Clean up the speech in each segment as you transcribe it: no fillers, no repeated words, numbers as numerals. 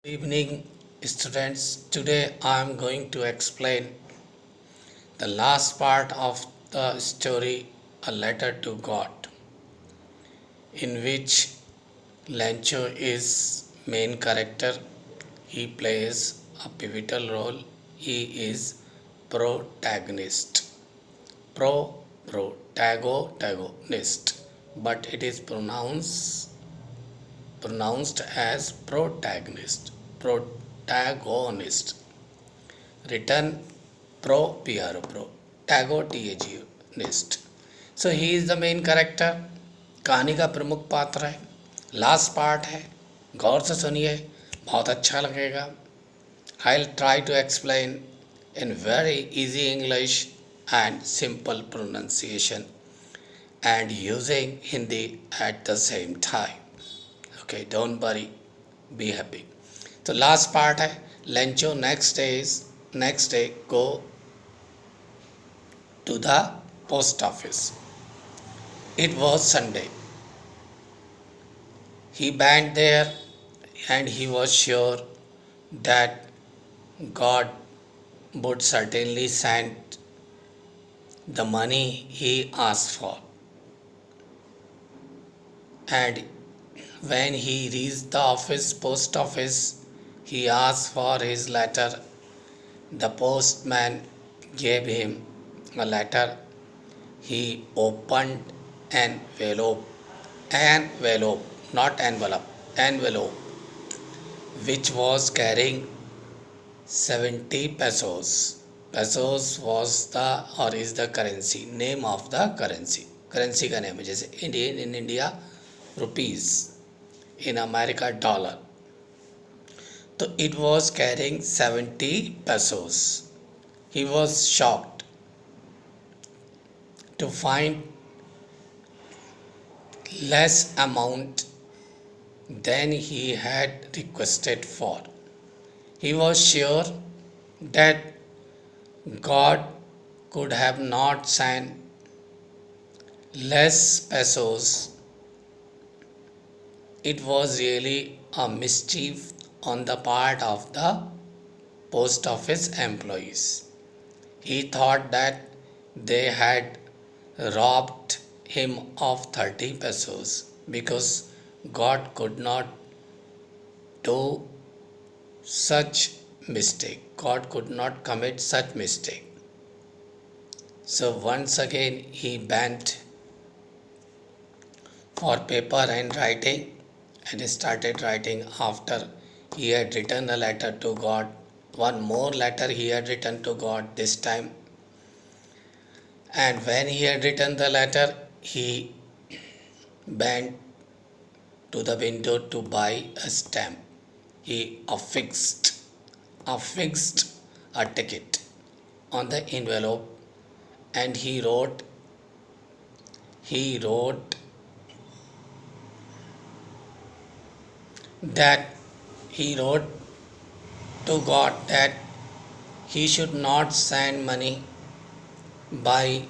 Good evening, students. Today I am going to explain the last part of the story, A Letter to God, in which Lancho is main character. He plays a pivotal role. He is protagonist. Protagonist, but it is pronounced as protagonist, written protagonist. So he is the main character, कहानी का प्रमुख पात्र है, last part है, गौर से सुनिए, बहुत अच्छा लगेगा. I'll try to explain in very easy English and simple pronunciation and using Hindi at the same time. Okay, don't worry, be happy. तो लास्ट पार्ट है. Lencho next day go to the post office. It was Sunday. He went there and he was sure that God would certainly send the money he asked for. And when he reached the post office, he asked for his letter. The postman gave him a letter. He opened not envelope, which was carrying 70 pesos. Pesos was is the currency, name of the currency. Currency का name है, जैसे in India rupees, in America dollar. So it was carrying 70 pesos. He was shocked to find less amount than he had requested for. He was sure that God could have not sent less pesos. It was really a mischief on the part of the post office employees. He thought that they had robbed him of 30 pesos because God could not do such mistake. God could not commit such mistake. So once again he bent for paper and writing and started writing. After he had written a letter to God, one more letter he had written to God this time. And when he had written the letter, he bent to the window to buy a stamp. He affixed a ticket on the envelope, and he wrote to God that he should not send money by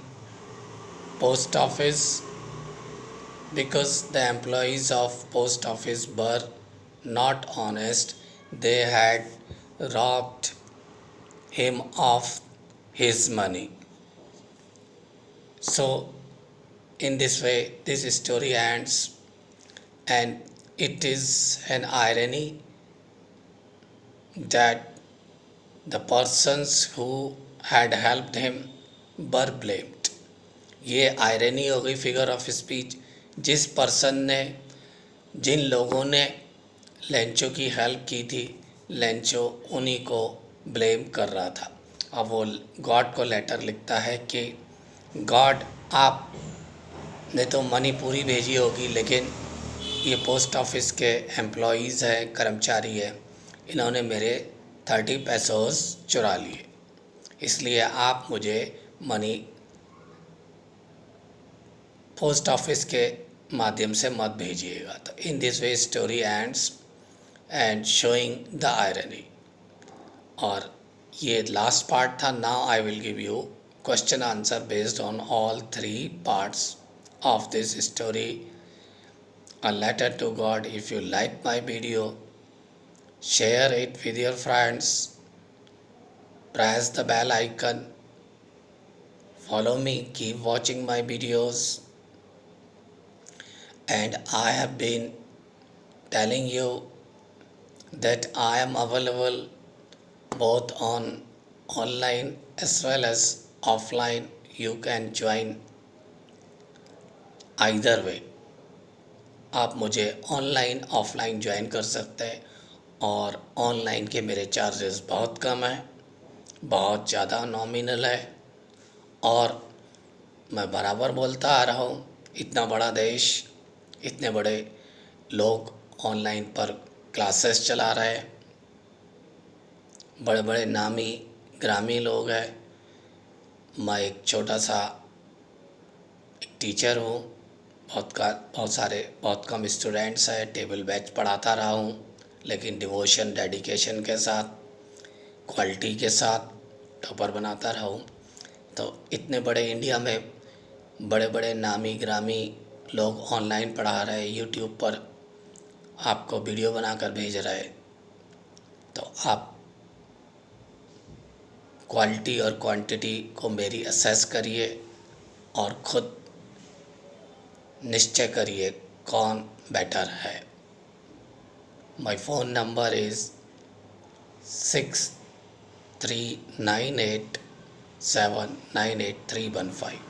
post office because the employees of post office were not honest. They had robbed him of his money. So in this way this story ends, and it is an irony that the persons who had helped him were blamed. ये irony हो गई figure of speech. जिस person ने, जिन लोगों ने Lencho की help की थी, लेंचो उन्हीं को ब्लेम कर रहा था. अब वो गॉड को लेटर लिखता है कि गॉड, आप ने तो मनी पूरी भेजी होगी, लेकिन ये पोस्ट ऑफिस के एम्प्लॉयज़ हैं, कर्मचारी हैं, इन्होंने मेरे 30 पैसोस चुरा लिए, इसलिए आप मुझे मनी पोस्ट ऑफिस के माध्यम से मत भेजिएगा. तो in this way story ends and showing the irony. और ये लास्ट पार्ट था. Now I will give you question answer based on all 3 parts of this story, A Letter to God. If you like my video, share it with your friends, press the bell icon, follow me, keep watching my videos. And I have been telling you that I am available both on online as well as offline. You can join either way. आप मुझे online offline join कर सकते हैं, और online के मेरे charges बहुत कम हैं, बहुत ज़्यादा नॉमिनल है। और मैं बराबर बोलता आ रहा हूँ, इतना बड़ा देश, इतने बड़े लोग ऑनलाइन पर क्लासेस चला रहे हैं, बड़े बड़े नामी ग्रामी लोग हैं। मैं एक छोटा सा एक टीचर हूँ, बहुत कम स्टूडेंट्स हैं, टेबल बैच पढ़ाता रहा हूँ, लेकिन डिवोशन डेडिकेशन के साथ, क्वालिटी के साथ टॉपर बनाता रहा हूँ। तो इतने बड़े इंडिया में बड़े बड़े नामी ग्रामी लोग ऑनलाइन पढ़ा रहे, यूट्यूब पर आपको वीडियो बनाकर भेज रहे। तो आप क्वालिटी और क्वांटिटी को मेरी असेस करिए और ख़ुद निश्चय करिए कौन बेटर है। My phone number is 6398798315।